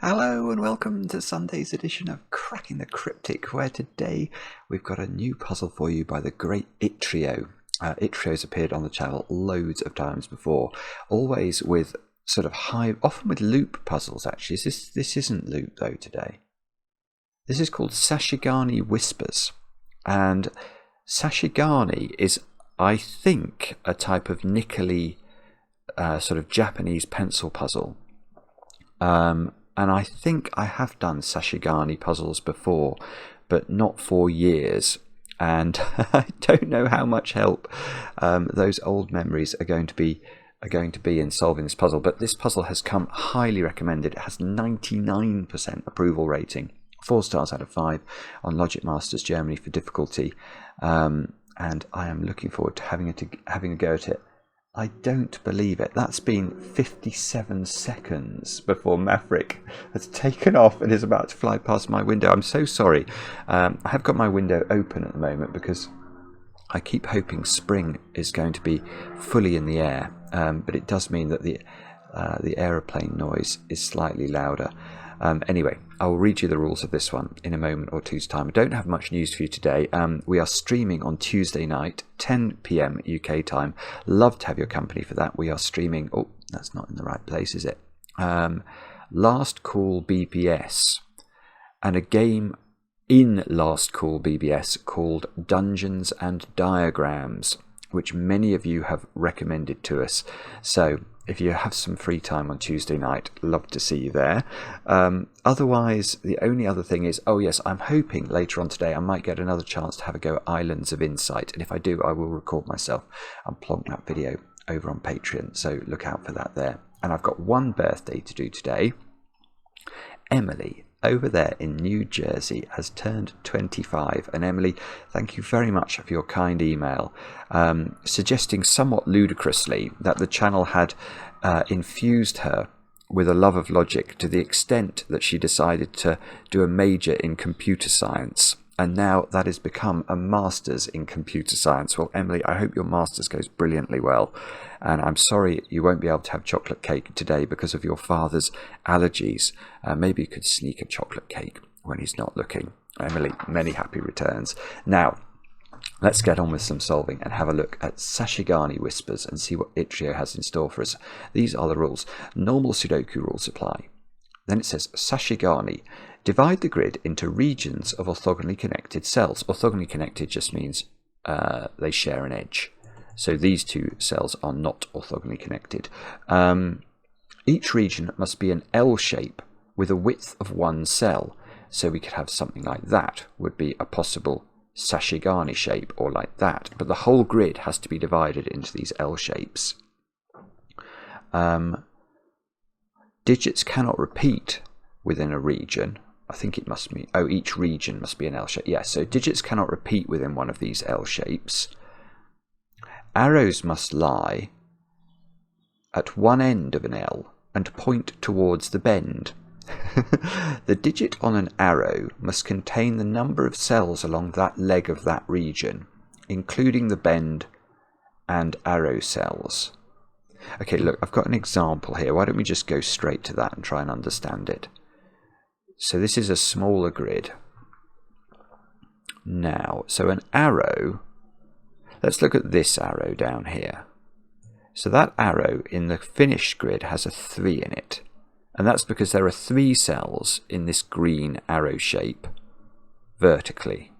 Hello and welcome to Sunday's edition of Cracking the Cryptic, where today we've got a new puzzle for you by the great yttrio. Yttrio's appeared on the channel loads of times before, always with sort of often with loop puzzles actually. This isn't loop though today. This is called Sashigane Whispers, and Sashigane is, I think, a type of nickel-y sort of Japanese pencil puzzle. And I think I have done Sashigane puzzles before, but not for years. And I don't know how much help those old memories are going to be in solving this puzzle. But this puzzle has come highly recommended. It has 99% approval rating, 4 stars out of 5 on Logic Masters Germany for difficulty. And I am looking forward to having a go at it. I don't believe it. That's been 57 seconds before Maverick has taken off and is about to fly past my window. I'm so sorry. I have got my window open at the moment because I keep hoping spring is going to be fully in the air. But it does mean that the aeroplane noise is slightly louder. Anyway, I'll read you the rules of this one in a moment or two's time. I don't have much news for you today. We are streaming on Tuesday night, 10 p.m. UK time. Love to have your company for that. We are streaming... Oh, that's not in the right place, is it? Last Call BBS. And a game in Last Call BBS called Dungeons and Diagrams, which many of you have recommended to us. So if you have some free time on Tuesday night, love to see you there. Otherwise, the only other thing is, oh yes, I'm hoping later on today I might get another chance to have a go at Islands of Insight. And if I do, I will record myself and plonk that video over on Patreon. So look out for that there. And I've got one birthday to do today. Emily, over there in New Jersey, has turned 25. And Emily, thank you very much for your kind email, suggesting somewhat ludicrously that the channel had infused her with a love of logic to the extent that she decided to do a major in computer science. And now that has become a master's in computer science. Well, Emily, I hope your master's goes brilliantly well. And I'm sorry you won't be able to have chocolate cake today because of your father's allergies. Maybe you could sneak a chocolate cake when he's not looking. Emily, many happy returns. Now, let's get on with some solving and have a look at Sashigane Whispers and see what yttrio has in store for us. These are the rules. Normal Sudoku rules apply. Then it says Sashigane. Divide the grid into regions of orthogonally connected cells. Orthogonally connected just means they share an edge. So these two cells are not orthogonally connected. Each region must be an L shape with a width of one cell. So we could have something like that would be a possible Sashigane shape, or like that. But the whole grid has to be divided into these L shapes. Digits cannot repeat within a region. I think it must be, each region must be an L shape. Yes, so digits cannot repeat within one of these L shapes. Arrows must lie at one end of an L and point towards the bend. The digit on an arrow must contain the number of cells along that leg of that region, including the bend and arrow cells. Okay, look, I've got an example here. Why don't we just go straight to that and try and understand it? So this is a smaller grid. Now, so an arrow, let's look at this arrow down here. So that arrow in the finished grid has a 3 in it. And that's because there are 3 cells in this green arrow shape vertically.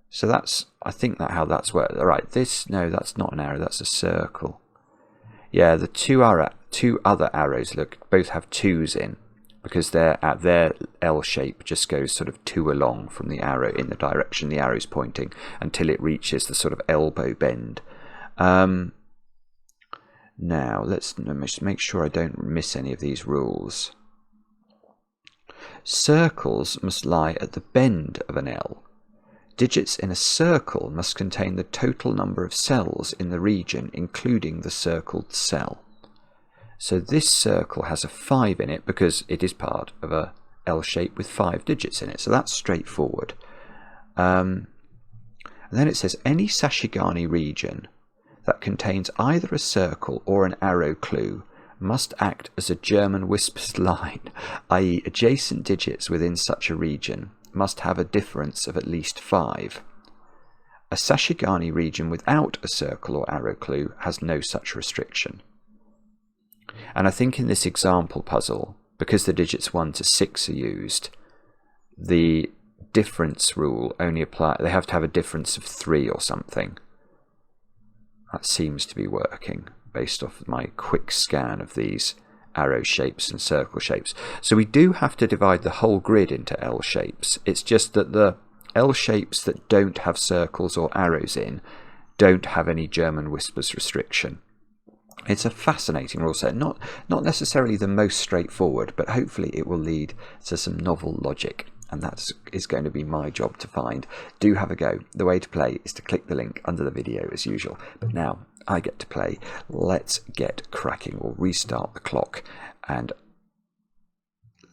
So that's, I think that how that's worked. All right, no, that's not an arrow, that's a circle. Yeah, the two other arrows, look, both have 2s in, because they're at their L shape just goes sort of 2 along from the arrow in the direction the arrow's pointing until it reaches the sort of elbow bend. Now, let's make sure I don't miss any of these rules. Circles must lie at the bend of an L. Digits in a circle must contain the total number of cells in the region, including the circled cell. So this circle has a 5 in it because it is part of a L shape with 5 digits in it. So that's straightforward. And then it says any Sashigane region that contains either a circle or an arrow clue must act as a German Whispers line, i.e. adjacent digits within such a region must have a difference of at least 5. A Sashigane region without a circle or arrow clue has no such restriction. And I think in this example puzzle, because the digits 1 to 6 are used, the difference rule only applies. They have to have a difference of 3 or something. That seems to be working based off my quick scan of these arrow shapes and circle shapes. So we do have to divide the whole grid into L shapes. It's just that the L shapes that don't have circles or arrows in don't have any German Whispers restriction. It's a fascinating rule set, not necessarily the most straightforward, but hopefully it will lead to some novel logic, and that is going to be my job to find. Do have a go. The way to play is to click the link under the video as usual, but now I get to play. Let's get cracking. We'll restart the clock and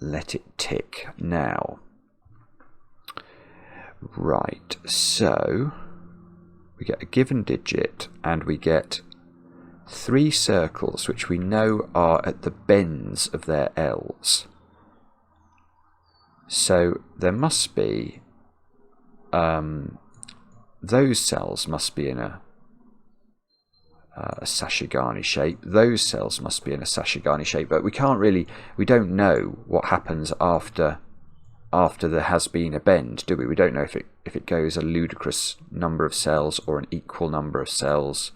let it tick now. Right, so we get a given digit and we get 3 circles which we know are at the bends of their L's. So there must be, those cells must be in a Sashigane shape. Those cells must be in a Sashigane shape, but we don't know what happens after there has been a bend, do we? We don't know if it goes a ludicrous number of cells or an equal number of cells.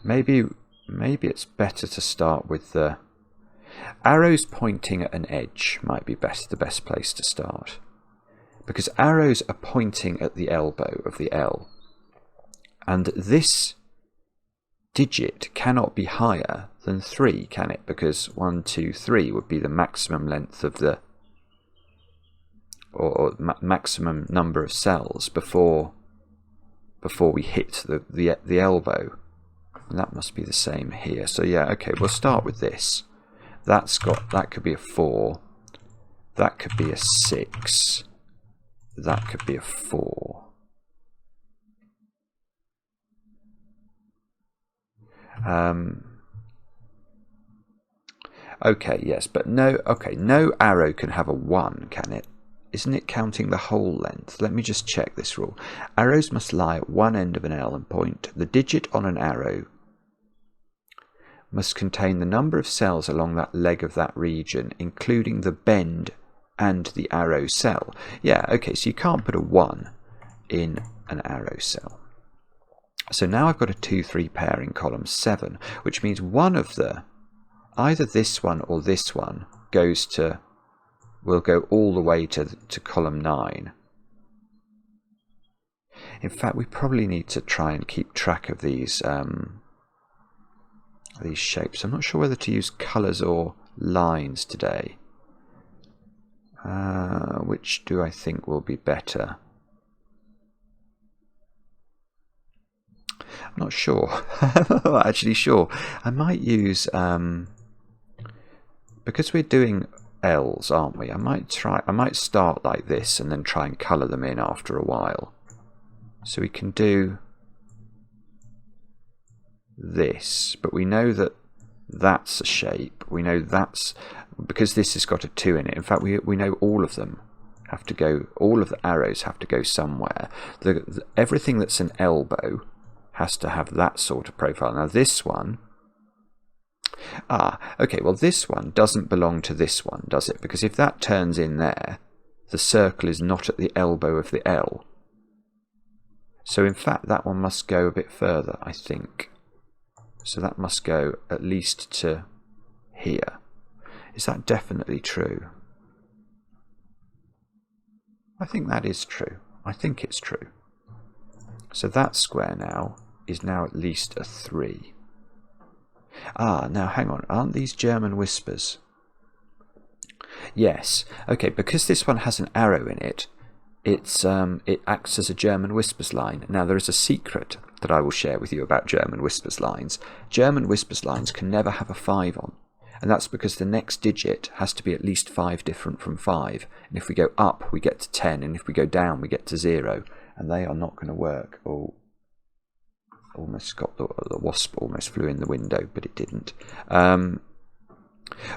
Maybe it's better to start with the arrows pointing at an edge. Might be the best place to start, because arrows are pointing at the elbow of the L, and this digit cannot be higher than 3, can it? Because 1, 2, 3 would be the maximum length of the, or maximum number of cells before we hit the elbow. And that must be the same here. So yeah, okay, we'll start with this. That could be a 4. That could be a 6. That could be a 4. Okay, yes, but no arrow can have a 1, can it? Isn't it counting the whole length? Let me just check this rule. Arrows must lie at one end of an L and point. The digit on an arrow must contain the number of cells along that leg of that region, including the bend and the arrow cell. Yeah, okay, so you can't put a 1 in an arrow cell. So now I've got a 2, 3 pair in column 7, which means one of either this one or this one will go all the way to column 9. In fact, we probably need to try and keep track of these shapes. I'm not sure whether to use colours or lines today. Which do I think will be better? I'm not sure. I'm not actually sure. I might use, because we're doing L's, aren't we? I might start like this and then try and colour them in after a while. So we can do this, but we know that that's a shape. We know that's because this has got a 2 in it. In fact, we know all of them have to go. All of the arrows have to go somewhere. Everything that's an elbow has to have that sort of profile. Now this one, okay, well this one doesn't belong to this one, does it? Because if that turns in there, the circle is not at the elbow of the L. So in fact that one must go a bit further, I think. So that must go at least to here. Is that definitely true? I think that is true. I think it's true. So that square now is now at least a 3. Now hang on, aren't these German Whispers? Yes. Okay, because this one has an arrow in it, it acts as a German Whispers line. Now there is a secret that I will share with you about German Whispers lines. German Whispers lines can never have a 5 on, and that's because the next digit has to be at least 5 different from 5. And if we go up, we get to 10, and if we go down, we get to 0, and they are not going to work. Oh, almost got the wasp almost flew in the window, but it didn't.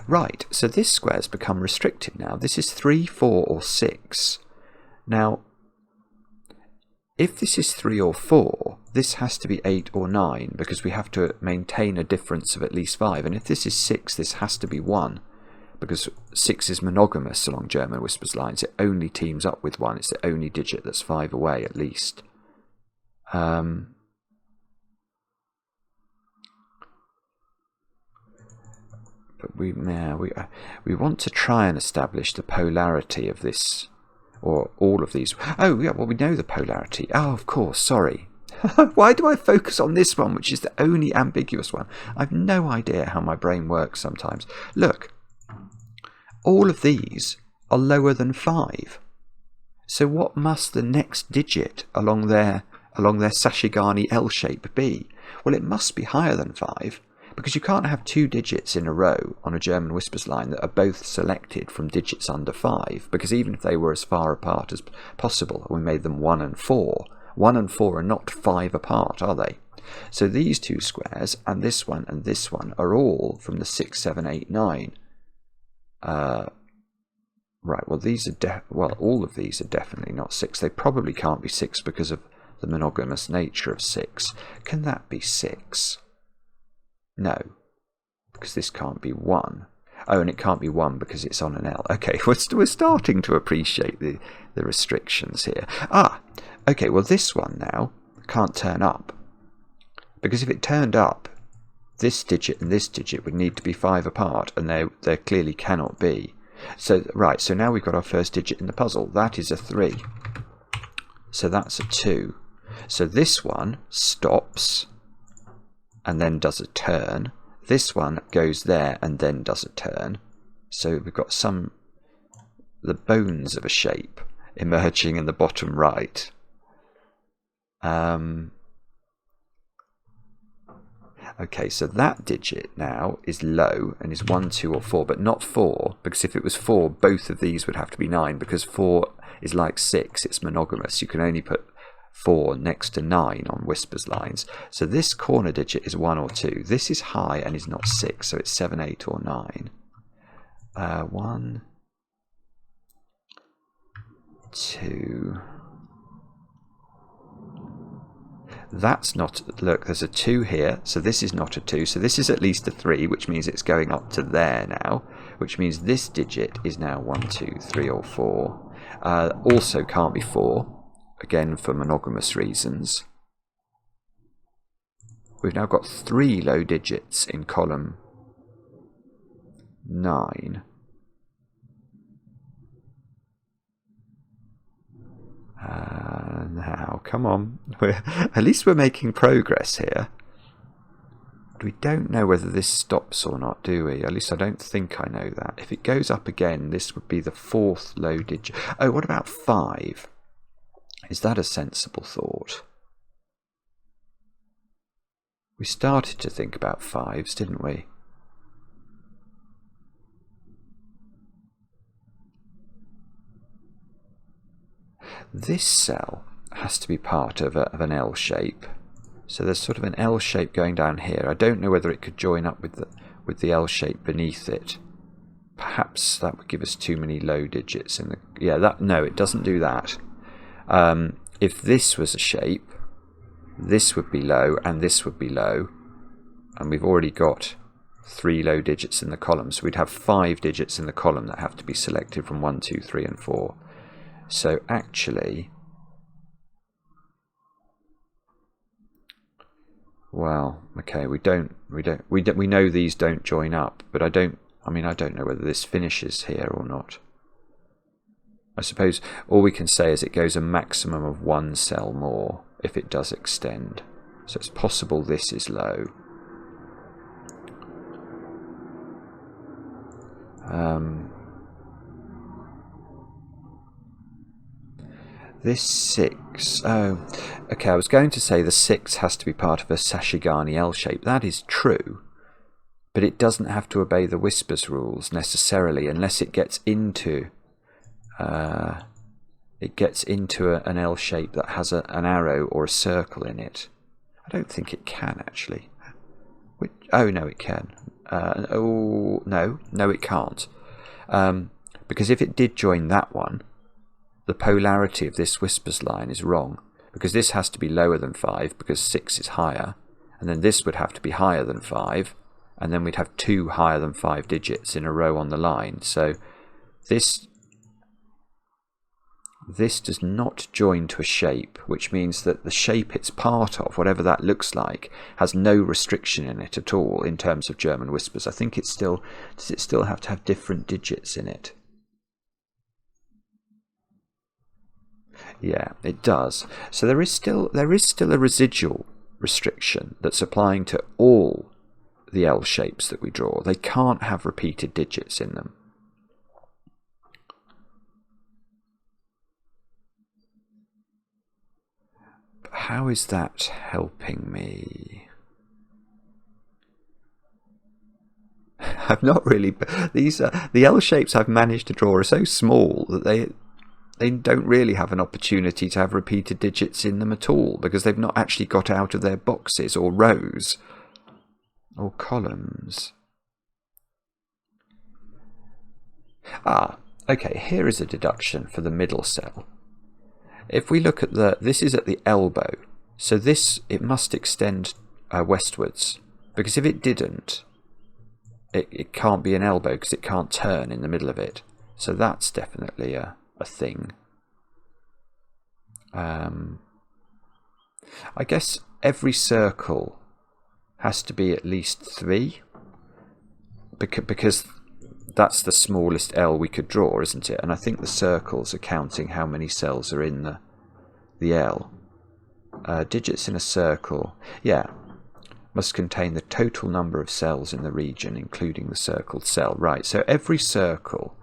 Right, so this square's become restricted now. This is 3, 4 or 6. Now, if this is 3 or 4, this has to be 8 or 9 because we have to maintain a difference of at least 5. And if this is 6, this has to be 1 because 6 is monogamous along German Whispers lines. It only teams up with 1. It's the only digit that's 5 away at least. But we want to try and establish the polarity of this, or all of these. Oh, yeah, well, we know the polarity. Oh, of course, sorry. Why do I focus on this one, which is the only ambiguous one? I've no idea how my brain works sometimes. Look, all of these are lower than 5. So what must the next digit along their Sashigane L shape be? Well, it must be higher than 5. Because you can't have 2 digits in a row on a German Whispers line that are both selected from digits under 5, because even if they were as far apart as possible, we made them 1 and 4. 1 and 4 are not 5 apart, are they? So these 2 squares, and this one, are all from the 6, 7, 8, 9. Right, well, these are all of these are definitely not 6. They probably can't be 6 because of the monogamous nature of 6. Can that be 6? No, because this can't be 1. Oh, and it can't be 1 because it's on an L. Okay, we're starting to appreciate the restrictions here. Okay, well this one now can't turn up. Because if it turned up, this digit and this digit would need to be 5 apart, and they clearly cannot be. So, right, so now we've got our first digit in the puzzle. That is a 3. So that's a 2. So this one stops and then does a turn. This one goes there and then does a turn. So we've got the bones of a shape emerging in the bottom right. Okay, so that digit now is low and is 1, 2 or 4, but not 4, because if it was 4, both of these would have to be 9, because 4 is like 6, it's monogamous. You can only put 4 next to 9 on Whispers lines. So this corner digit is 1 or 2. This is high and is not 6, so it's 7, 8 or 9. 1, 2. That's not, look, there's a 2 here, so this is not a 2, so this is at least a 3, which means it's going up to there now, which means this digit is now 1, 2, 3 or 4. Also can't be 4. Again, for monogamous reasons. We've now got 3 low digits in column 9. Now, come on. At least we're making progress here. But we don't know whether this stops or not, do we? At least I don't think I know that. If it goes up again, this would be the 4th low digit. Oh, what about 5? Is that a sensible thought? We started to think about 5s, didn't we? This cell has to be part of an L shape. So there's sort of an L shape going down here. I don't know whether it could join up with the L shape beneath it. Perhaps that would give us too many low digits in the... Yeah, no, it doesn't do that. If this was a shape, this would be low and this would be low, and we've already got 3 low digits in the column, so we'd have 5 digits in the column that have to be selected from 1, 2, 3 and 4. So actually, well, okay, we know these don't join up, but I don't know whether this finishes here or not. I suppose all we can say is it goes a maximum of 1 cell more if it does extend. So it's possible this is low. This 6, oh, okay, I was going to say the 6 has to be part of a Sashigane L shape. That is true, but it doesn't have to obey the Whispers rules necessarily unless it gets into an L shape that has an arrow or a circle in it. I don't think it can actually. Oh no, it can. Oh no, it can't. Because if it did join that one, the polarity of this Whispers line is wrong. Because this has to be lower than 5 because 6 is higher, and then this would have to be higher than 5, and then we'd have 2 higher than 5 digits in a row on the line. So this does not join to a shape, which means that the shape it's part of, whatever that looks like, has no restriction in it at all in terms of German Whispers. I think does it still have to have different digits in it? Yeah, it does. So there is still a residual restriction that's applying to all the L shapes that we draw. They can't have repeated digits in them. But how is that helping me? I've not really. The L shapes I've managed to draw are so small that they don't really have an opportunity to have repeated digits in them at all, because they've not actually got out of their boxes or rows or columns. Okay, here is a deduction for the middle cell. If we look at this is at the elbow, so it must extend westwards, because if it didn't, it can't be an elbow because it can't turn in the middle of it. So that's definitely a thing. I guess every circle has to be at least 3, because that's the smallest L we could draw, isn't it? And I think the circles are counting how many cells are in the L. Digits in a circle, yeah, must contain the total number of cells in the region, including the circled cell. Right, so every circle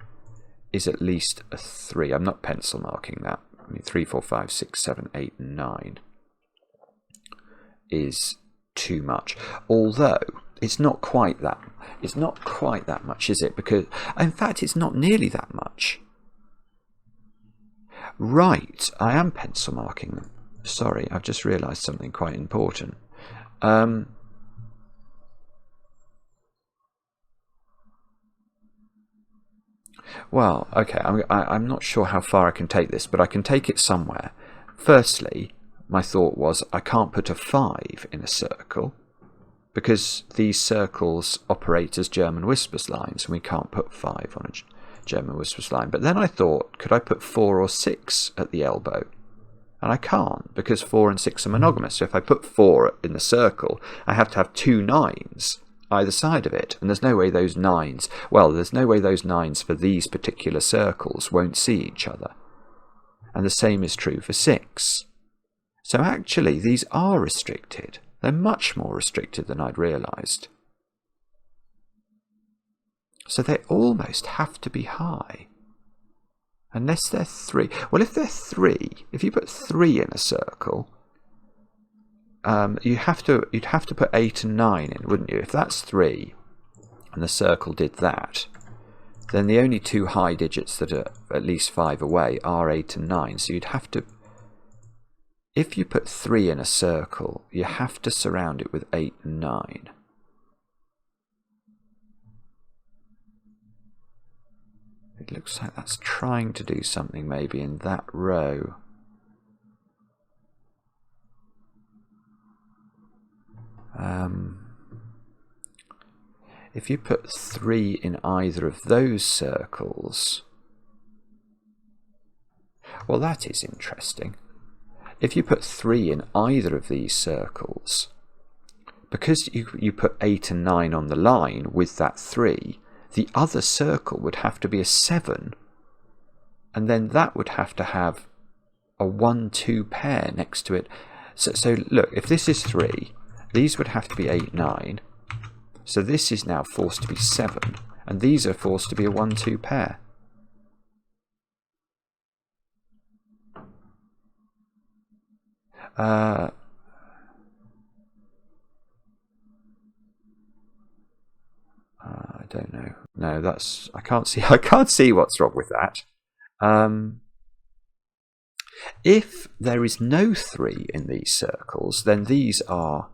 is at least a 3. I'm not pencil marking that. I mean, 3, 4, 5, 6, 7, 8, 9 is too much. Although it's not quite that. It's not quite that much, is it? Because in fact, it's not nearly that much. Right, I am pencil marking them. Sorry, I've just realised something quite important. Well, okay, I'm not sure how far I can take this, but I can take it somewhere. Firstly, my thought was I can't put a 5 in a circle, because these circles operate as German Whispers lines, and we can't put 5 on a German Whispers line. But then I thought, could I put 4 or 6 at the elbow? And I can't, because 4 and 6 are monogamous. So if I put 4 in the circle, I have to have 2 9s either side of it, and there's no way those 9s, well, there's no way those 9s for these particular circles won't see each other. And the same is true for 6. So actually, these are restricted. They're much more restricted than I'd realised. So they almost have to be high. Unless they're 3. Well, if they're 3, if you put 3 in a circle, you'd have to put 8 and 9 in, wouldn't you? If that's 3, and the circle did that, then the only 2 high digits that are at least 5 away are 8 and 9. So you'd have to, if you put 3 in a circle, you have to surround it with 8 and 9. It looks like that's trying to do something maybe in that row. If you put 3 in either of those circles, well, that is interesting. If you put 3 in either of these circles, because you put 8 and 9 on the line with that 3, the other circle would have to be a 7, and then that would have to have a 1-2 pair next to it. So look, if this is 3, these would have to be 8, 9. So this is now forced to be 7, and these are forced to be a 1-2 pair. I don't know. No, that's I can't see what's wrong with that. If there is no 3 in these circles, then these are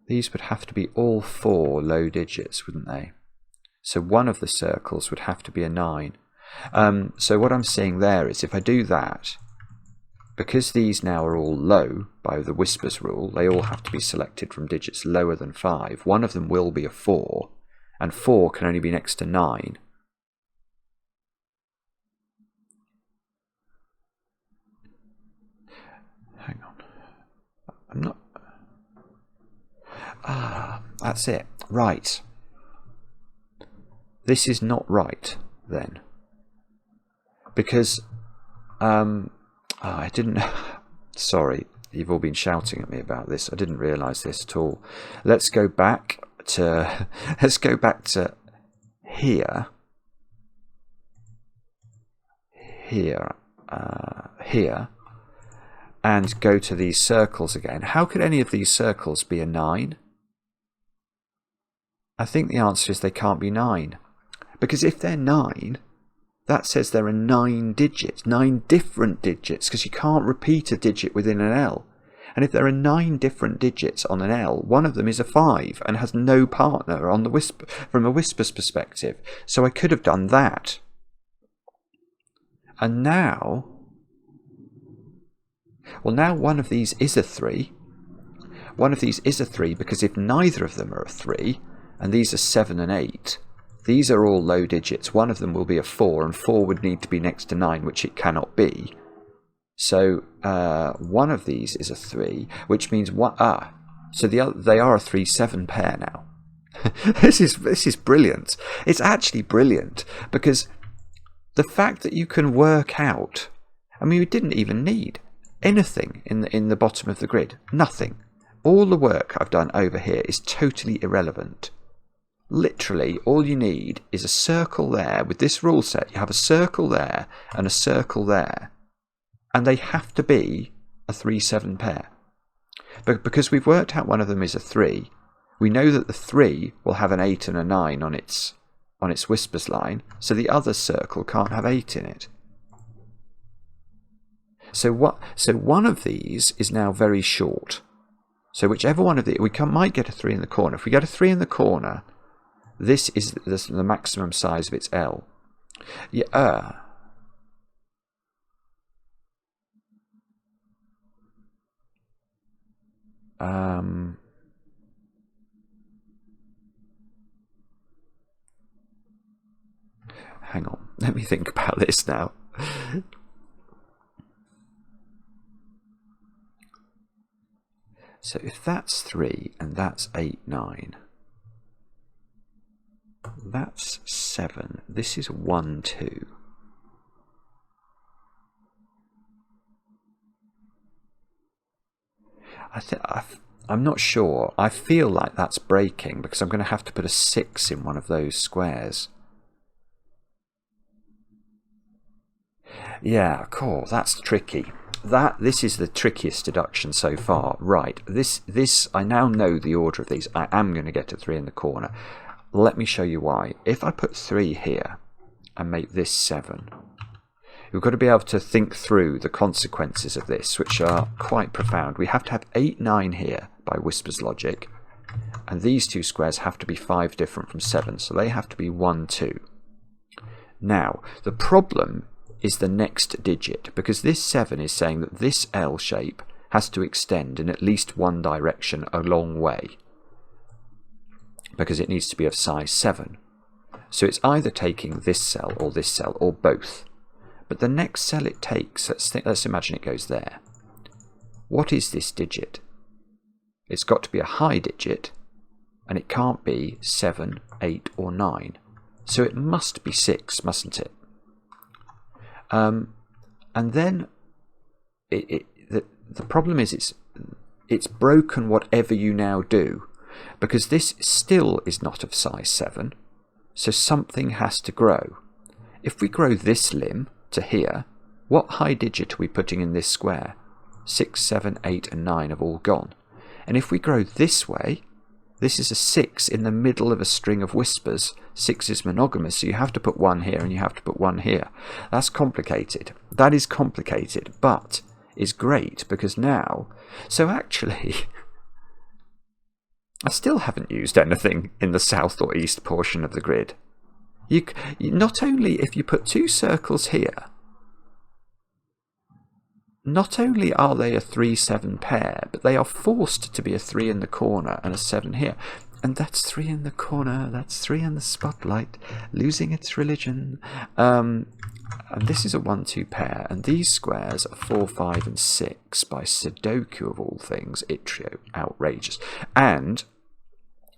these would have to be all 4 low digits, wouldn't they? So one of the circles would have to be a 9. So what I'm saying there is if I do that, because these now are all low by the Whispers rule, they all have to be selected from digits lower than 5. One of them will be a 4, and 4 can only be next to 9. Hang on. I'm not... Ah, that's it. Right. This is not right, then. Because... I didn't... Sorry, you've all been shouting at me about this. I didn't realise this at all. Let's go back to... Let's go back to here. Here. Here. And go to these circles again. How could any of these circles be a 9? I think the answer is they can't be 9. Because if they're 9... that says there are 9 digits, 9 different digits, because you can't repeat a digit within an L. And if there are 9 different digits on an L, one of them is a 5 and has no partner on the from a Whispers perspective. So I could have done that. And now, well, now one of these is a 3. One of these is a 3 because if neither of them are a 3, and these are 7 and 8, these are all low digits. One of them will be a 4, and 4 would need to be next to 9, which it cannot be. So one of these is a 3, which means what? So they are a 3-7 pair now. This is brilliant. It's actually brilliant because the fact that you can work out. I mean, we didn't even need anything in the bottom of the grid. Nothing. All the work I've done over here is totally irrelevant. Literally, all you need is a circle there. With this rule set, you have a circle there and a circle there. And they have to be a 3-7 pair. But because we've worked out one of them is a 3, we know that the 3 will have an 8 and a 9 on its Whispers line, so the other circle can't have 8 in it. So one of these is now very short. So whichever one of these, might get a 3 in the corner. If we get a 3 in the corner, this is the maximum size of its L. Yeah. Hang on. Let me think about this now. So if that's 3 and that's 8, 9... that's 7. This is 1, 2. I'm not sure. I feel like that's breaking because I'm going to have to put a 6 in one of those squares. Yeah, cool. That's tricky. This is the trickiest deduction so far. Right. This I now know the order of these. I am going to get a 3 in the corner. Let me show you why. If I put 3 here and make this 7, we've got to be able to think through the consequences of this, which are quite profound. We have to have 8, 9 here by Whispers logic, and these two squares have to be 5 different from 7, so they have to be 1, 2. Now, the problem is the next digit, because this 7 is saying that this L shape has to extend in at least one direction a long way, because it needs to be of size 7. So it's either taking this cell or both. But the next cell it takes, let's imagine it goes there. What is this digit? It's got to be a high digit, and it can't be 7, 8 or 9. So it must be 6, mustn't it? And then the problem is it's broken whatever you now do, because this still is not of size 7, so something has to grow. If we grow this limb to here, what high digit are we putting in this square? 6, 7, 8 and 9 have all gone. And if we grow this way, This is a 6 in the middle of a string of whispers. 6 is monogamous, so you have to put 1 here and you have to put 1 here. That's complicated. That is complicated, but is great because now... So actually, I still haven't used anything in the south or east portion of the grid. You not only if you put 2 circles here, not only are they a 3-7 pair, but they are forced to be a 3 in the corner and a 7 here. And that's 3 in the corner, that's 3 in the spotlight, losing its religion. And this is a 1-2 pair, and these squares are 4, 5, and 6 by Sudoku of all things. Yttrio, outrageous. And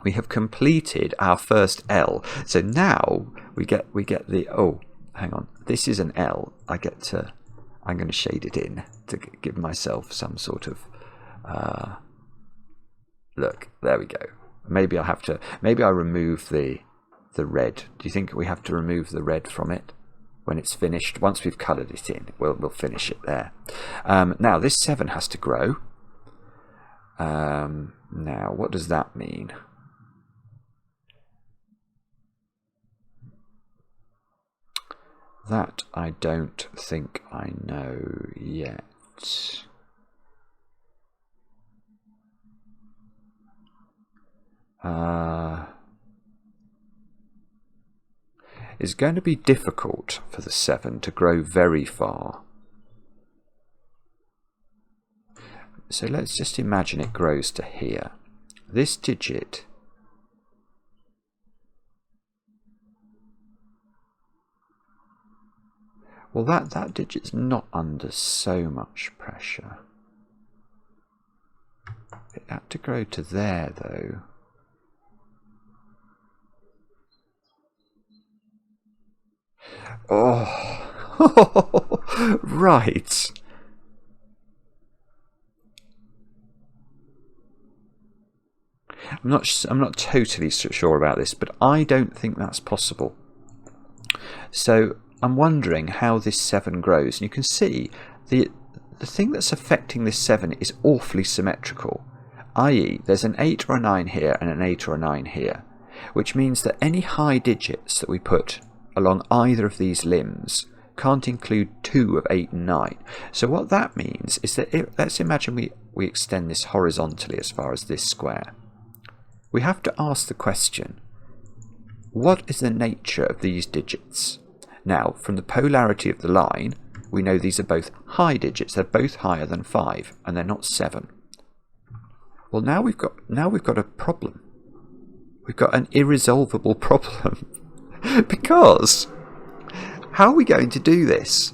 we have completed our first L. So now we get the, oh, hang on, this is an L. I'm going to shade it in to give myself some sort of look. There we go. Maybe I have to. Maybe I remove the red. Do you think we have to remove the red from it when it's finished? Once we've coloured it in, we'll finish it there. Now this 7 has to grow. Now what does that mean? That I don't think I know yet. It's going to be difficult for the 7 to grow very far. So let's just imagine it grows to here. This digit well, that digit's not under so much pressure. It had to grow to there, though. Oh, right. I'm not totally sure about this, but I don't think that's possible. So I'm wondering how this 7 grows. And you can see the thing that's affecting this 7 is awfully symmetrical, i.e. there's an 8 or a 9 here and an 8 or a 9 here, which means that any high digits that we put along either of these limbs can't include 2 of 8 and 9. So what that means is that let's imagine we extend this horizontally as far as this square. We have to ask the question, what is the nature of these digits? Now, from the polarity of the line, we know these are both high digits. They're both higher than 5, and they're not 7. Well, now we've got a problem. We've got an irresolvable problem. Because how are we going to do this?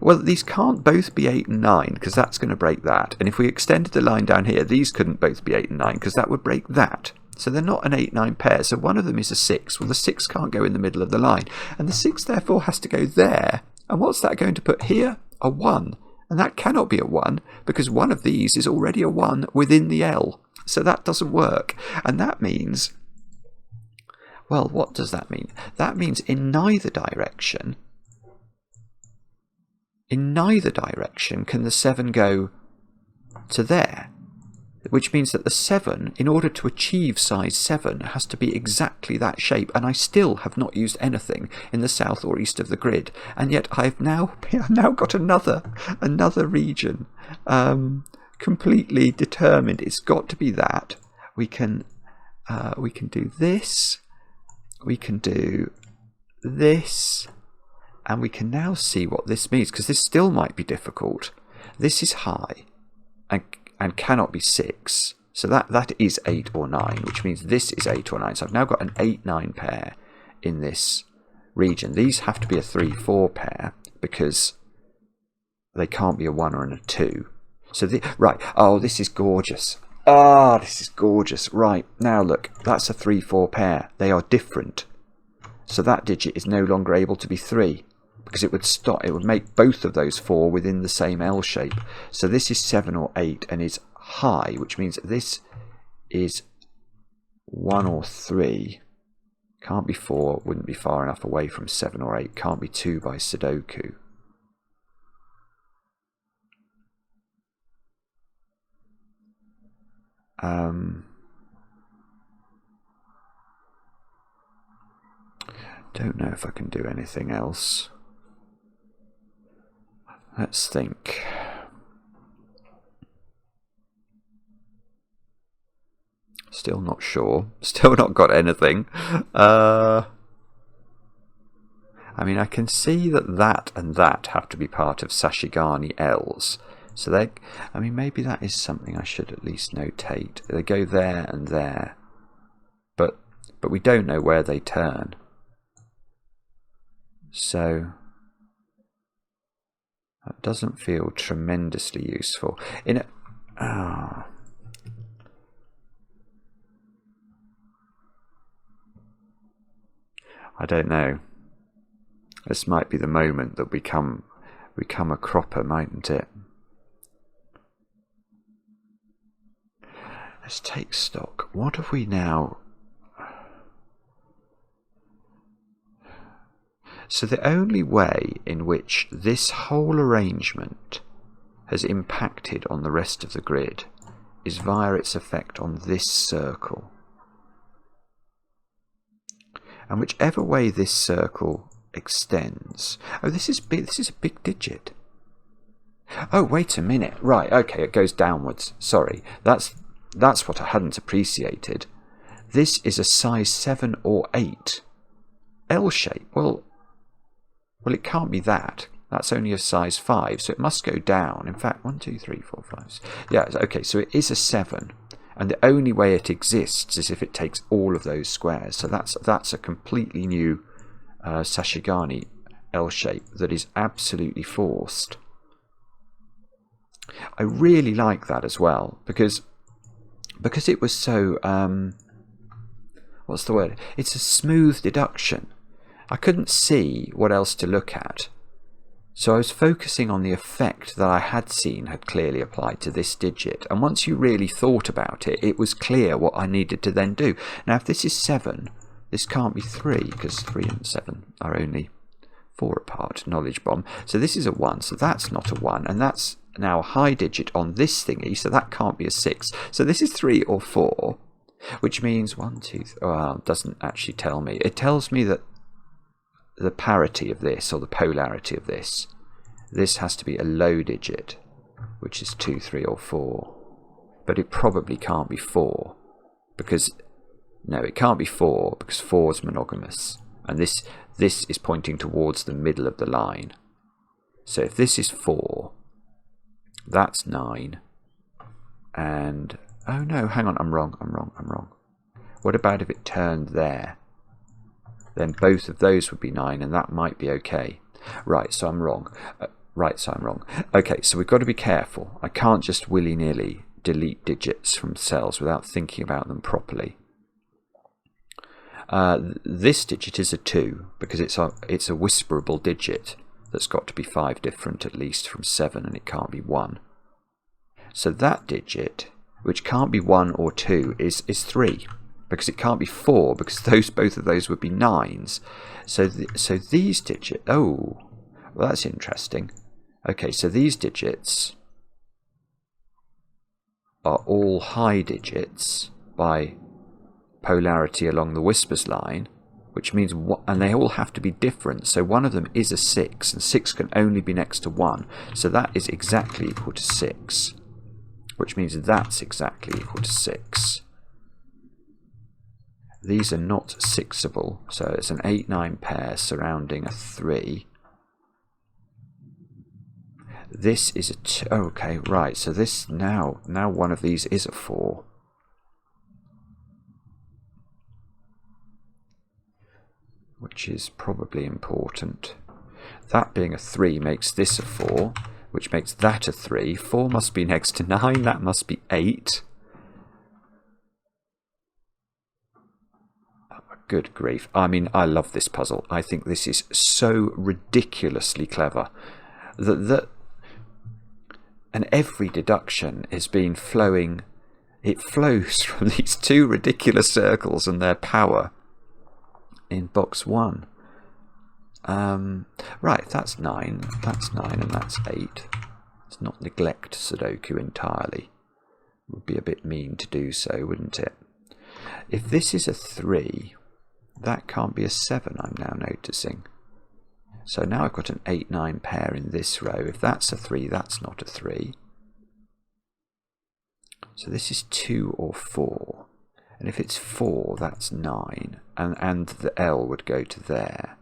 Well, these can't both be 8 and 9, because that's going to break that. And if we extended the line down here, these couldn't both be 8 and 9, because that would break that. So they're not an 8-9 pair. So one of them is a 6. Well, the 6 can't go in the middle of the line. And the 6 therefore has to go there. And what's that going to put here? A 1. And that cannot be a 1, because one of these is already a 1 within the L. So that doesn't work. And that means, well, what does that mean? That means in neither direction can the 7 go to there. Which means that the 7, in order to achieve size 7, has to be exactly that shape. And I still have not used anything in the south or east of the grid. And yet I've now got another region completely determined. It's got to be that. We can do this. We can do this. And we can now see what this means, because this still might be difficult. This is high and cannot be 6. So that is 8 or 9, which means this is 8 or 9. So I've now got an 8-9 pair in this region. These have to be a 3-4 pair because they can't be a 1 or a 2. So right. Oh, this is gorgeous. Ah, this is gorgeous. Right. Now look, that's a 3-4 pair. They are different. So that digit is no longer able to be 3. Because it would stop, it would make both of those 4 within the same L shape. So this is 7 or 8 and is high, which means that this is 1 or 3. Can't be 4, wouldn't be far enough away from 7 or 8. Can't be 2 by Sudoku. Don't know if I can do anything else. Let's think. Still not sure. Still not got anything. I mean, I can see that that and that have to be part of Sashigane L's. So they, I mean, maybe that is something I should at least notate. They go there and there, but we don't know where they turn. So that doesn't feel tremendously useful. In a, I don't know. This might be the moment that we become a cropper, mightn't it? Let's take stock. What have we now? So the only way in which this whole arrangement has impacted on the rest of the grid is via its effect on this circle. And whichever way this circle extends... Oh, this is big. This is a big digit. Oh, wait a minute. Right, okay, it goes downwards. Sorry. That's what I hadn't appreciated. This is a size 7 or 8 L shape. Well, it can't be that. That's only a size 5, so it must go down. In fact, 1, 2, 3, 4, 5. Yeah, okay, so it is a 7. And the only way it exists is if it takes all of those squares. So that's a completely new Sashigane L shape that is absolutely forced. I really like that as well, because it was so, what's the word? It's a smooth deduction. I couldn't see what else to look at. So I was focusing on the effect that I had seen had clearly applied to this digit. And once you really thought about it, it was clear what I needed to then do. Now, if this is 7, this can't be 3, because 3 and 7 are only 4 apart. Knowledge bomb. So this is a 1, so that's not a 1. And that's now a high digit on this thingy, so that can't be a 6. So this is 3 or 4, which means 1, 2, 3. Well, it doesn't actually tell me. It tells me that the parity of this, or the polarity of this has to be a low digit, which is 2, 3 or 4. But it probably can't be 4, because no, it can't be 4 because 4 is monogamous, and this is pointing towards the middle of the line. So if this is 4, that's 9, and oh no, hang on, I'm wrong. What about if it turned there? Then both of those would be 9, and that might be okay. Right, so I'm wrong. Okay, so we've got to be careful. I can't just willy-nilly delete digits from cells without thinking about them properly. This digit is a 2, because it's a whisperable digit that's got to be 5 different at least from 7, and it can't be 1. So that digit, which can't be 1 or 2, is 3. Because it can't be 4, because both of those would be 9s. So these digits... Oh, well, that's interesting. Okay, so these digits are all high digits by polarity along the Whispers line, which means... And they all have to be different. So one of them is a 6, and 6 can only be next to 1. So that is exactly equal to 6, which means that's exactly equal to 6. These are not 6able, so it's an 8-9 pair surrounding a 3. This is a 2. Okay, right, so this now one of these is a 4. Which is probably important. That being a 3 makes this a 4, which makes that a 3. 4 must be next to 9, that must be 8. Good grief. I mean, I love this puzzle. I think this is so ridiculously clever. And every deduction has been flowing. It flows from these 2 ridiculous circles and their power in box 1. Right, that's 9. That's 9 and that's 8. Let's not neglect Sudoku entirely. It would be a bit mean to do so, wouldn't it? If this is a 3... That can't be a 7, I'm now noticing. So now I've got an 8, 9 pair in this row. If that's a 3, that's not a 3. So this is 2 or 4. And if it's 4, that's 9. And the L would go to there.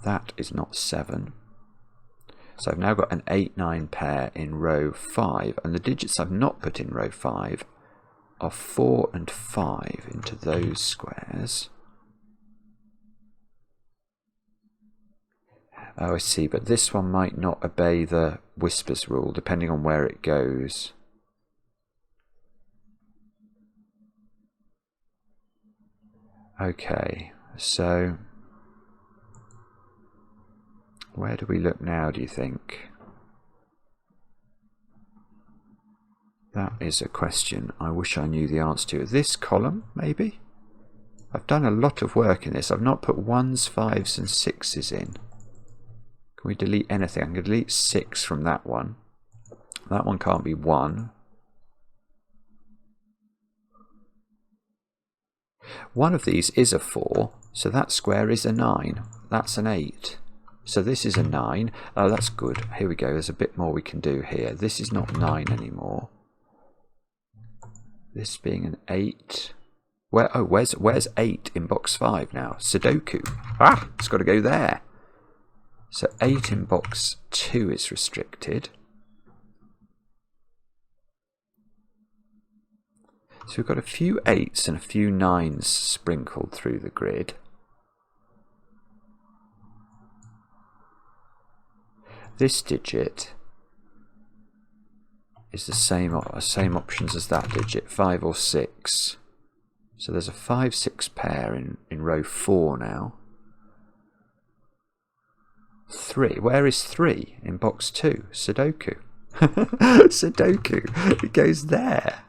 That is not 7. So I've now got an 8, 9 pair in row 5. And the digits I've not put in row 5 are 4 and 5 into those squares. Oh, I see, but this one might not obey the Whispers rule, depending on where it goes. Okay, so where do we look now, do you think? That is a question I wish I knew the answer to. This column, maybe? I've done a lot of work in this. I've not put 1s, 5s and 6s in. Can we delete anything? I'm going to delete 6 from that one. That one can't be 1. One of these is a 4, so that square is a 9. That's an 8. So this is a 9. Oh, that's good. Here we go. There's a bit more we can do here. This is not 9 anymore. This being an 8. Where's 8 in box 5 now? Sudoku. Ah, it's got to go there. So 8 in box 2 is restricted. So we've got a few 8s and a few 9s sprinkled through the grid. This digit is the same options as that digit, 5 or 6. So there's a 5, 6 pair in row 4 now. 3. Where is 3 in box 2? Sudoku. Sudoku. It goes there.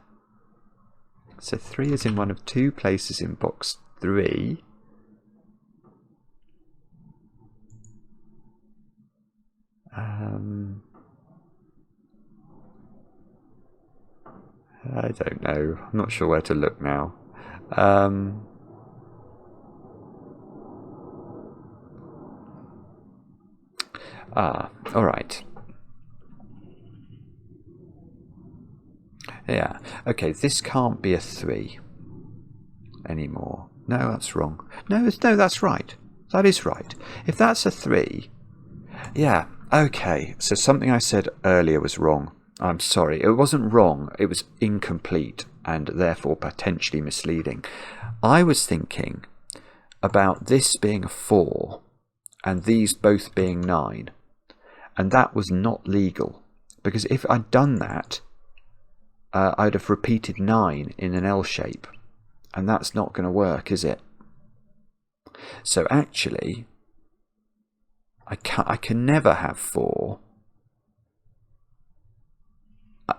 So 3 is in one of 2 places in box 3. I don't know. I'm not sure where to look now. All right. Yeah. Okay, this can't be a 3 anymore. No, that's wrong. No, that's right. That is right. If that's a 3, yeah. Okay, so something I said earlier was wrong. I'm sorry. It wasn't wrong. It was incomplete and therefore potentially misleading. I was thinking about this being a 4 and these both being 9. And that was not legal. Because if I'd done that, I'd have repeated 9 in an L shape. And that's not going to work, is it? So actually, I can never have 4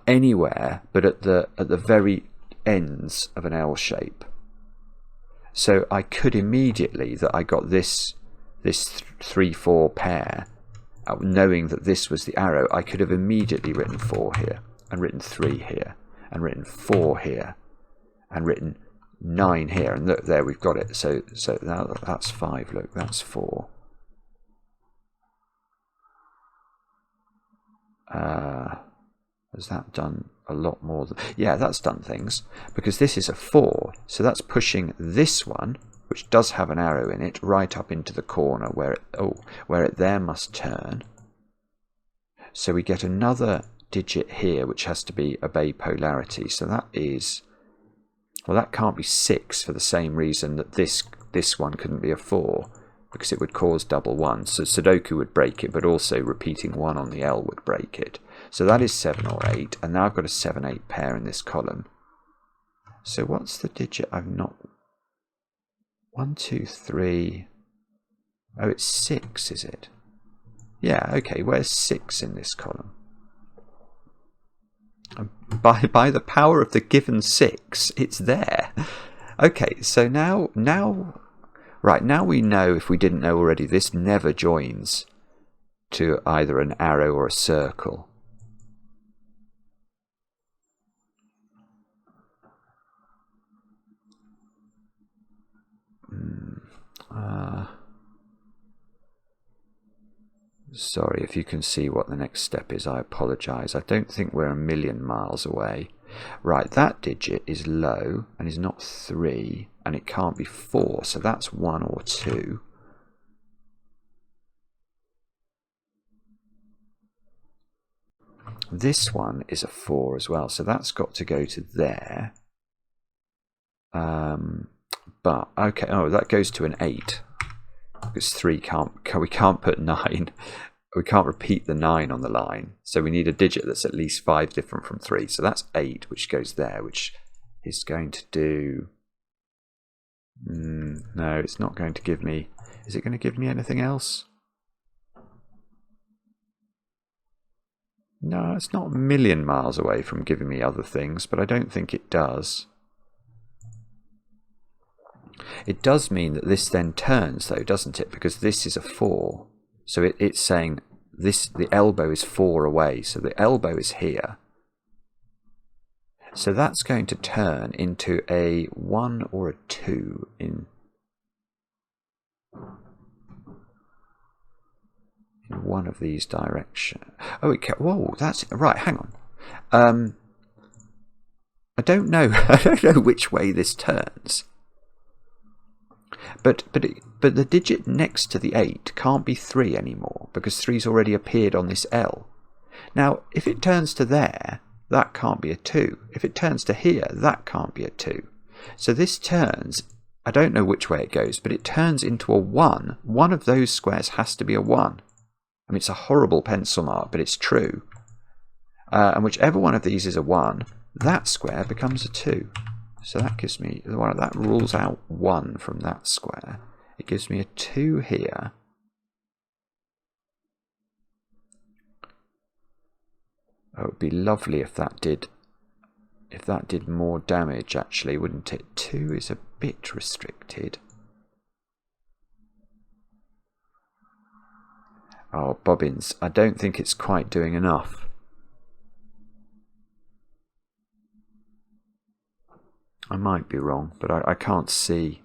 anywhere but at the very ends of an L shape. So I could immediately, that I got this 3-4 pair, knowing that this was the arrow, I could have immediately written 4 here, and written 3 here, and written 4 here, and written 9 here, and look, there we've got it. So now that's 5, look, that's 4. Has that done a lot more than... Yeah, that's done things, because this is a 4, so that's pushing this one, which does have an arrow in it, right up into the corner where it there must turn. So we get another digit here, which has to obey polarity. So that is... Well, that can't be 6 for the same reason that this one couldn't be a 4, because it would cause double 1. So Sudoku would break it, but also repeating 1 on the L would break it. So that is 7 or 8, and now I've got a 7-8 pair in this column. So what's the digit I've not... 1, 2, 3... Oh, it's 6, is it? Yeah, okay, where's 6 in this column? By the power of the given 6, it's there. Okay, so now we know, if we didn't know already, this never joins to either an arrow or a circle. Sorry, if you can see what the next step is, I apologise. I don't think we're a million miles away. Right, that digit is low and is not 3, and it can't be 4, so that's 1 or 2. This one is a 4 as well, so that's got to go to there. But, okay, oh, that goes to an 8. Because 3 we can't put 9. We can't repeat the 9 on the line. So we need a digit that's at least 5 different from 3. So that's 8, which goes there, which is going to do... no, it's not going to give me... Is it going to give me anything else? No, it's not a million miles away from giving me other things, but I don't think it does. It does mean that this then turns, though, doesn't it? Because this is a 4. So it's saying the elbow is 4 away. So the elbow is here. So that's going to turn into a 1 or a 2 in one of these directions. Oh, whoa, that's right. Hang on. I don't know. I don't know which way this turns. But the digit next to the 8 can't be 3 anymore because 3's already appeared on this L. Now, if it turns to there, that can't be a 2. If it turns to here, that can't be a 2. So this turns, I don't know which way it goes, but it turns into a 1. One of those squares has to be a 1. I mean, it's a horrible pencil mark, but it's true. And whichever one of these is a 1, that square becomes a 2. So that gives me, that rules out 1 from that square. It gives me a 2 here. Oh, it would be lovely if that did more damage, actually, wouldn't it? 2 is a bit restricted. Oh, bobbins, I don't think it's quite doing enough. I might be wrong, but I can't see.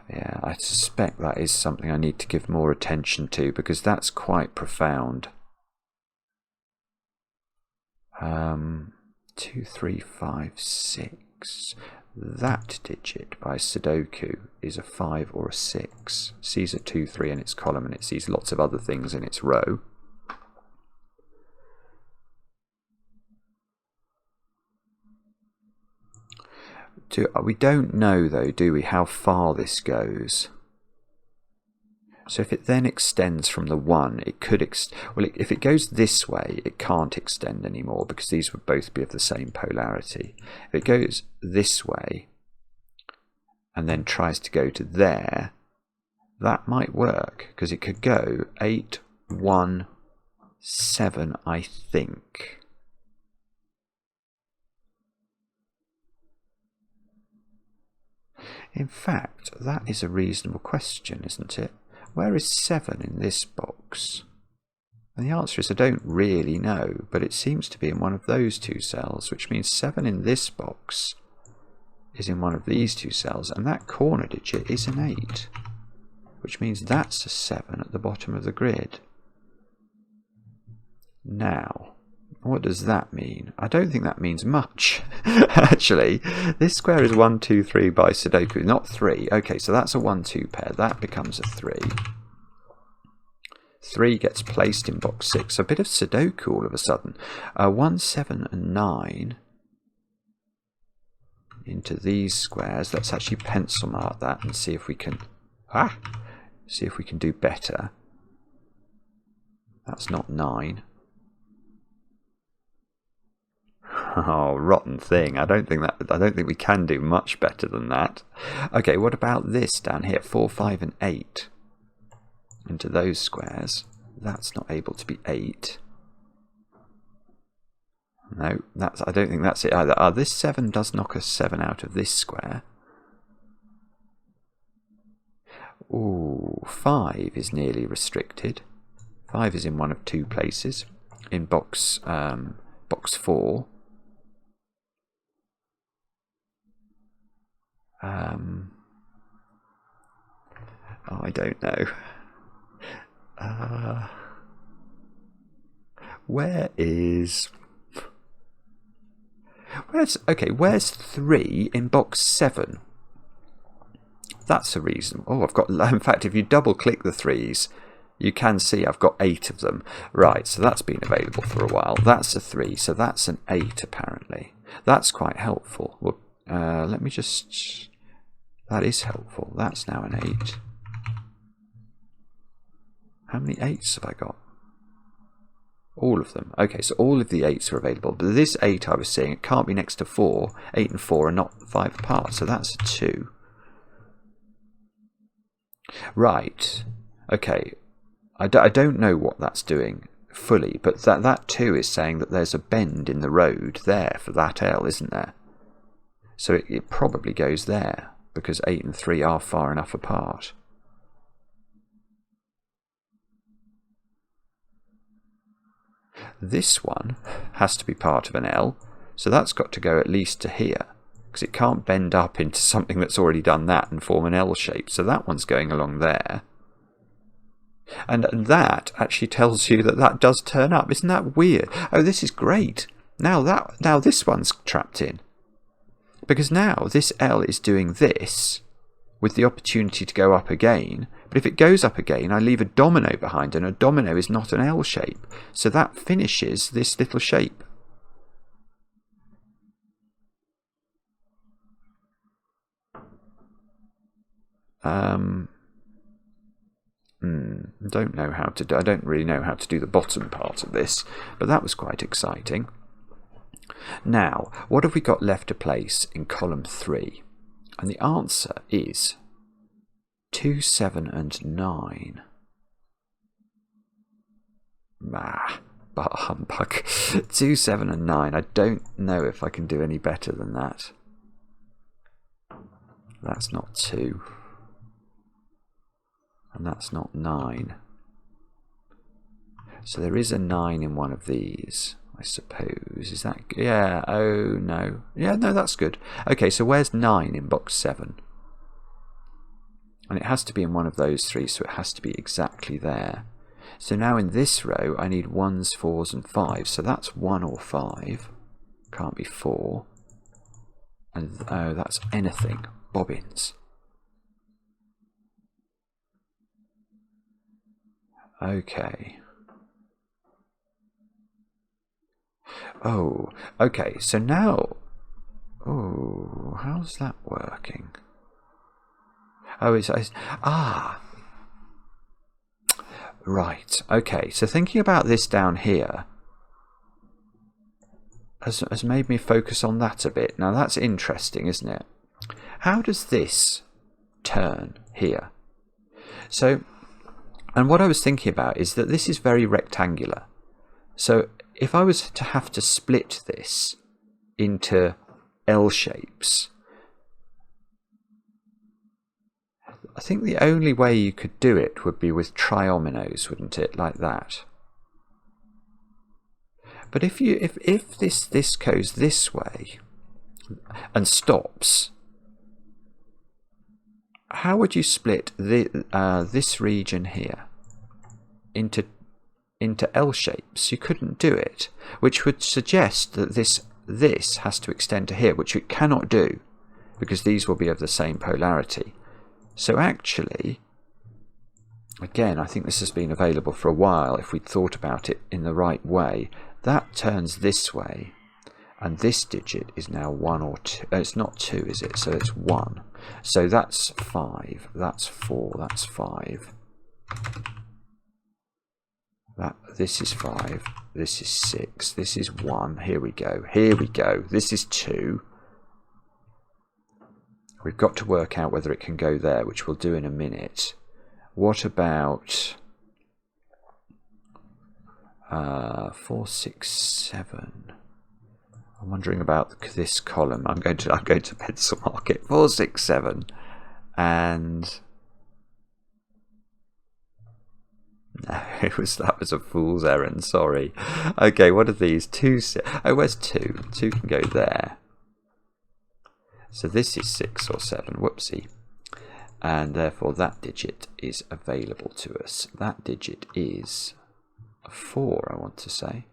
Yeah, I suspect that is something I need to give more attention to because that's quite profound. 2, 3, 5, 6. That digit by Sudoku is a 5 or a 6. It sees a 2, 3 in its column and it sees lots of other things in its row. We don't know, though, do we, how far this goes? So if it then extends from the 1, it could well, if it goes this way, it can't extend anymore because these would both be of the same polarity. If it goes this way and then tries to go to there, that might work because it could go 8, 1, 7, I think. In fact, that is a reasonable question, isn't it? Where is 7 in this box? And the answer is I don't really know, but it seems to be in one of those 2 cells, which means 7 in this box is in one of these 2 cells, and that corner digit is an 8, which means that's a 7 at the bottom of the grid. Now, what does that mean? I don't think that means much. Actually, this square is 1, 2, 3 by Sudoku, not 3. Okay, so that's a 1, 2 pair. That becomes a 3. 3 gets placed in box 6. A bit of Sudoku all of a sudden. 1, 7, and 9 into these squares. Let's actually pencil mark that and see if we can see if we can do better. That's not 9. Oh, rotten thing. I don't think we can do much better than that. Okay, what about this down here? 4, 5, and 8 into those squares. That's not able to be 8. No, I don't think that's it either. This 7 does knock a 7 out of this square. Ooh, 5 is nearly restricted. 5 is in one of 2 places. In box 4. Oh, I don't know. Where's 3 in box 7? That's a reason. Oh, I've got, in fact, if you double click the 3s, you can see I've got 8 of them. Right, so that's been available for a while. That's a 3, so that's an 8 apparently. That's quite helpful. Well, let me just... That is helpful. That's now an 8. How many 8s have I got? All of them. Okay, so all of the 8s are available. But this 8 I was seeing, it can't be next to 4. 8 and 4 are not 5 apart, so that's a 2. Right. Okay. I don't know what that's doing fully, but that 2 is saying that there's a bend in the road there for that L, isn't there? So it probably goes there, because 8 and 3 are far enough apart. This one has to be part of an L, so that's got to go at least to here, because it can't bend up into something that's already done that and form an L shape, so that one's going along there. And that actually tells you that that does turn up. Isn't that weird? Oh, this is great. Now this one's trapped in, because now this L is doing this with the opportunity to go up again. But if it goes up again, I leave a domino behind, and a domino is not an L shape. So that finishes this little shape. Don't know how to do. I don't really know how to do the bottom part of this, but that was quite exciting. Now, what have we got left to place in column 3? And the answer is 2, 7, and 9. Bah humbug. 2, 7, and 9. I don't know if I can do any better than that. That's not 2. And that's not 9. So there is a 9 in one of these, I suppose. Is that... Yeah, oh no. Yeah, no, that's good. Okay, so where's 9 in box 7? And it has to be in one of those 3, so it has to be exactly there. So now in this row, I need 1s, 4s, and 5s. So that's 1 or 5. Can't be 4. And oh, that's anything. Bobbins. Okay. Oh, okay, so now... Oh, how's that working? Oh, ah! Right, okay, so thinking about this down here has made me focus on that a bit. Now that's interesting, isn't it? How does this turn here? So... And what I was thinking about is that this is very rectangular. So if I was to have to split this into L shapes, I think the only way you could do it would be with triominoes, wouldn't it? Like that. But if this goes this way and stops, how would you split this region here into L shapes? You couldn't do it, which would suggest that this has to extend to here, which it cannot do because these will be of the same polarity. So actually, again, I think this has been available for a while if we'd thought about it in the right way. That turns this way, and this digit is now 1 or 2. It's not 2, is it? So it's 1. So that's 5, that's 4, that's 5. This is 5, this is 6, this is 1. Here we go, here we go. This is 2. We've got to work out whether it can go there, which we'll do in a minute. What about 4, 6, 7? I'm wondering about this column. I'm going to pencil mark it. 4, 6, 7, and no, that was a fool's errand. Sorry. Okay, what are these? 2. Oh, where's 2? 2 can go there. So this is 6 or 7, whoopsie. And therefore that digit is available to us. That digit is a 4, I want to say.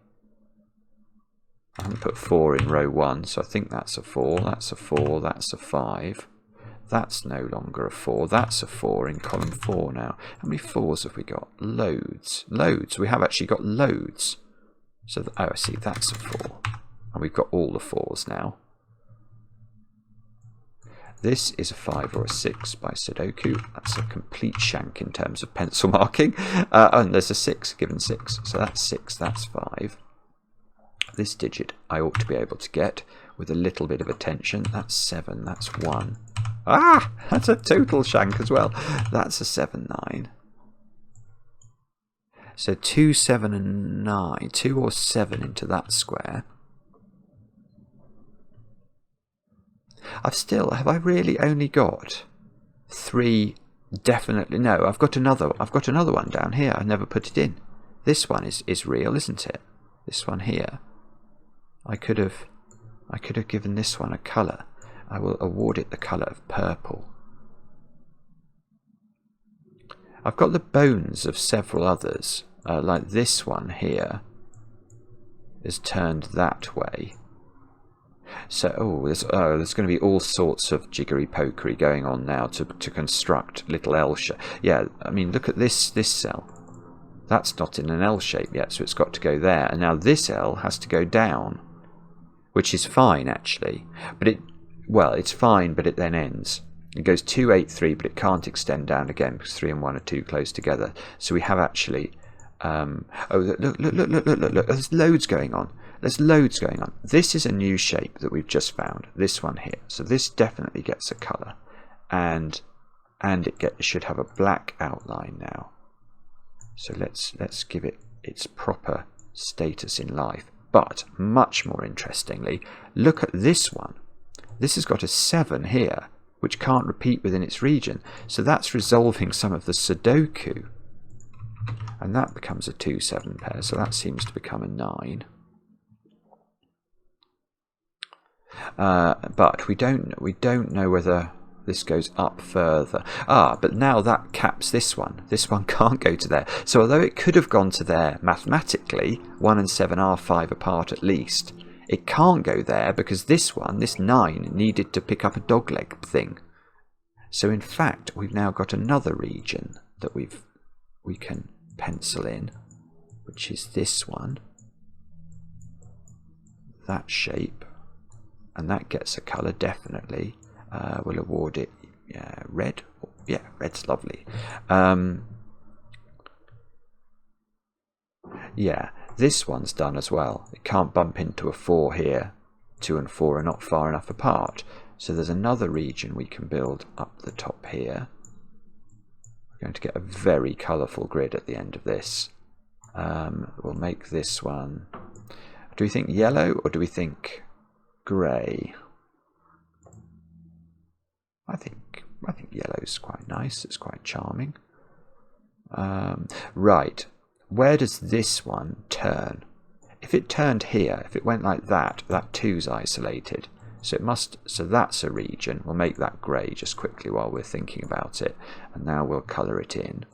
I haven't put 4 in row 1, so I think that's a 4, that's a 4, that's a 5. That's no longer a 4, that's a 4 in column 4 now. How many 4s have we got? Loads. Loads. We have actually got loads. So, oh, I see, that's a 4. And we've got all the 4s now. This is a 5 or a 6 by Sudoku. That's a complete shank in terms of pencil marking. And there's a 6, given 6. So that's 6, that's 5. This digit I ought to be able to get with a little bit of attention. That's 7, that's 1. Ah! That's a total shank as well. That's a 7, 9. So 2, 7 and 9. 2 or 7 into that square. Have I really only got 3 definitely? No, I've got another one down here. I never put it in. This one is real, isn't it? This one here. I could have given this one a colour. I will award it the colour of purple. I've got the bones of several others, like this one here is turned that way. So, there's going to be all sorts of jiggery-pokery going on now to construct little L shape. Yeah, I mean, look at this cell. That's not in an L shape yet, so it's got to go there. And now this L has to go down, which is fine, actually. But it's fine, but it then ends. It goes 2, 8, 3, but it can't extend down again because 3 and 1 are too close together. So we have actually... look, there's loads going on. There's loads going on. This is a new shape that we've just found. This one here. So this definitely gets a colour. And it should have a black outline now. So let's give it its proper status in life. But much more interestingly, look at this one. This has got a 7 here, which can't repeat within its region. So that's resolving some of the Sudoku. And that becomes a 2, 7 pair. So that seems to become a 9. But we don't know whether this goes up further. But now that caps this one. This one can't go to there. So although it could have gone to there mathematically, 1 and 7 are 5 apart at least, it can't go there because this one, this 9, needed to pick up a dogleg thing. So in fact, we've now got another region that we can pencil in, which is this one. That shape. And that gets a colour, definitely. We'll award it red. Yeah, red's lovely. Yeah, this one's done as well. It can't bump into a 4 here. 2 and 4 are not far enough apart. So there's another region we can build up the top here. We're going to get a very colourful grid at the end of this. We'll make this one... Do we think yellow or do we think grey? I think yellow's quite nice. It's quite charming. Right, where does this one turn? If it turned here, if it went like that, that 2's isolated. So it must. So that's a region. We'll make that grey just quickly while we're thinking about it, and now we'll colour it in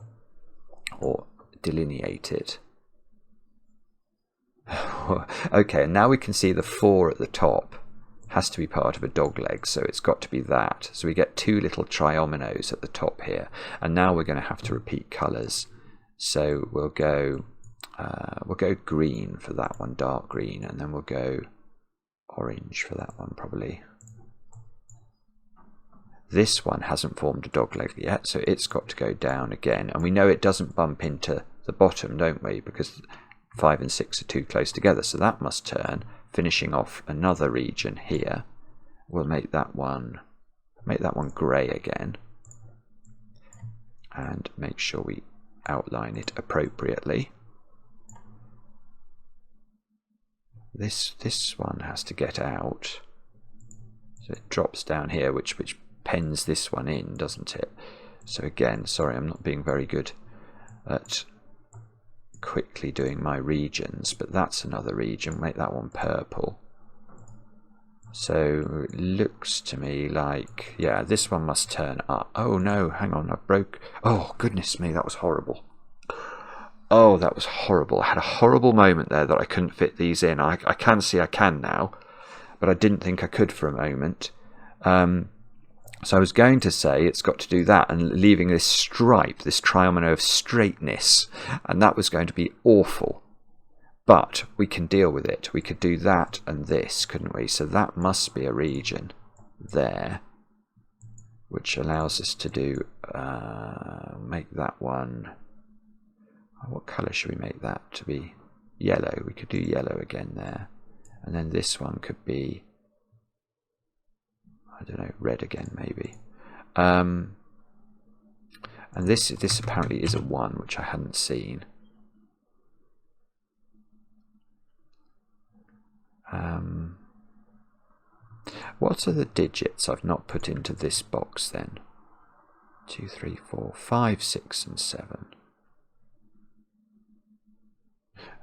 or delineate it. Okay, and now we can see the 4 at the top has to be part of a dogleg, so it's got to be that. So we get 2 little triominoes at the top here, and now we're going to have to repeat colours. So we'll go green for that one, dark green, and then we'll go orange for that one probably. This one hasn't formed a dogleg yet, so it's got to go down again, and we know it doesn't bump into the bottom, don't we, because 5 and 6 are too close together, so that must turn, finishing off another region here. We'll make that one grey again, and make sure we outline it appropriately. This one has to get out, so it drops down here, which pens this one in, doesn't it? So again, sorry, I'm not being very good at quickly doing my regions, but that's another region. Make that one purple. So it looks to me like, yeah, this one must turn up. Oh no, hang on, I broke. Oh goodness me, that was horrible. Oh, that was horrible. I had a horrible moment there that I couldn't fit these in. I can see I can now, but I didn't think I could for a moment. So I was going to say it's got to do that and leaving this stripe, this triomino of straightness, and that was going to be awful. But we can deal with it. We could do that and this, couldn't we? So that must be a region there, which allows us to do, make that one, what colour should we make that to be? Yellow. We could do yellow again there. And then this one could be, I don't know, red again maybe. And this apparently is a 1, which I hadn't seen. What are the digits I've not put into this box then? 2, 3, 4, 5, 6 and 7.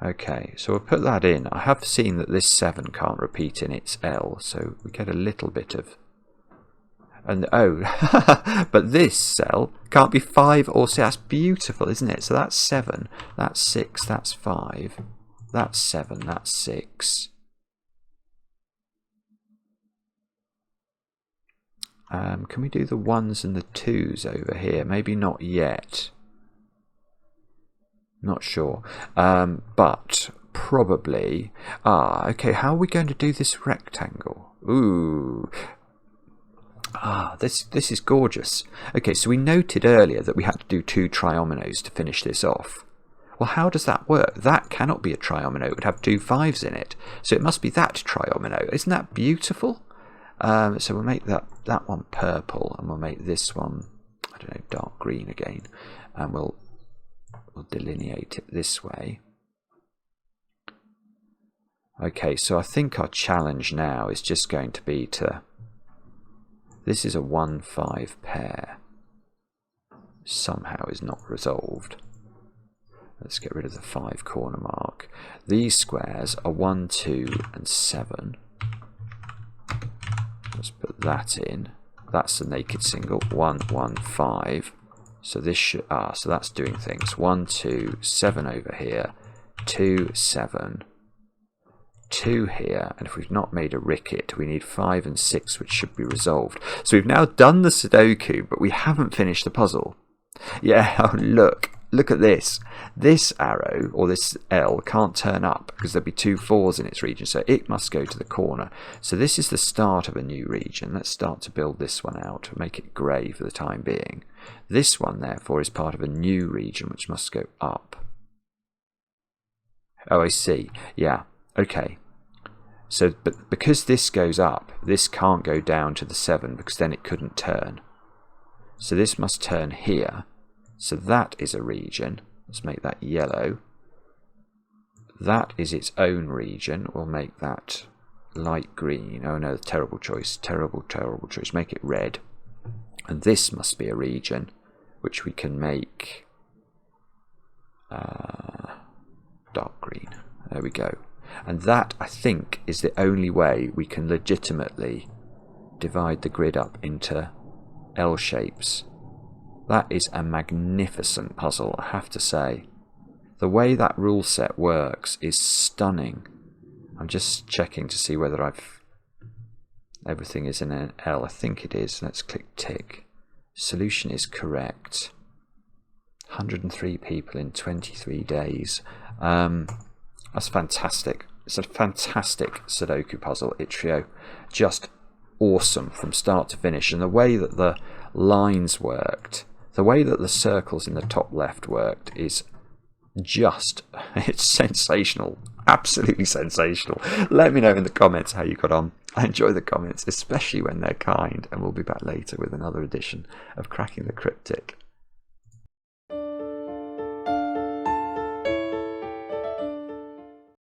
Okay, so we'll put that in. I have seen that this 7 can't repeat in its L, so we get a little bit of... And oh, but this cell can't be 5 or 6. That's beautiful, isn't it? So that's 7, that's 6, that's 5, that's 7, that's 6. Can we do the 1s and the 2s over here? Maybe not yet. Not sure. But probably... okay, how are we going to do this rectangle? Ooh... this is gorgeous. Okay, so we noted earlier that we had to do 2 triominoes to finish this off. Well, how does that work? That cannot be a triomino. It would have 2 5s in it. So it must be that triomino. Isn't that beautiful? So we'll make that one purple, and we'll make this one, I don't know, dark green again. And we'll delineate it this way. Okay, so I think our challenge now is just going to be to... This is a 1-5 pair. Somehow is not resolved. Let's get rid of the 5 corner mark. These squares are 1, 2 and 7. Let's put that in. That's the naked single. 1, 1, 5. So this should... so that's doing things. 1, 2, 7 over here. 2, 7. 2 here, and if we've not made a ricket, we need 5 and 6, which should be resolved. So we've now done the Sudoku, but we haven't finished the puzzle. Yeah, oh, look at this. This arrow, or this L, can't turn up because there'll be 2 4s in its region, so it must go to the corner. So this is the start of a new region. Let's start to build this one out, make it grey for the time being. This one, therefore, is part of a new region, which must go up. Oh, I see. Yeah, okay. So, but because this goes up, this can't go down to the 7 because then it couldn't turn. So this must turn here. So that is a region. Let's make that yellow. That is its own region. We'll make that light green. Oh no, terrible choice. Terrible, terrible choice. Make it red. And this must be a region which we can make dark green. There we go. And that, I think, is the only way we can legitimately divide the grid up into L shapes. That is a magnificent puzzle, I have to say. The way that rule set works is stunning. I'm just checking to see whether everything is in an L. I think it is. Let's click tick. Solution is correct. 103 people in 23 days. That's fantastic. It's a fantastic Sudoku puzzle, yttrio. Just awesome from start to finish. And the way that the lines worked, the way that the circles in the top left worked is just, it's sensational. Absolutely sensational. Let me know in the comments how you got on. I enjoy the comments, especially when they're kind. And we'll be back later with another edition of Cracking the Cryptic.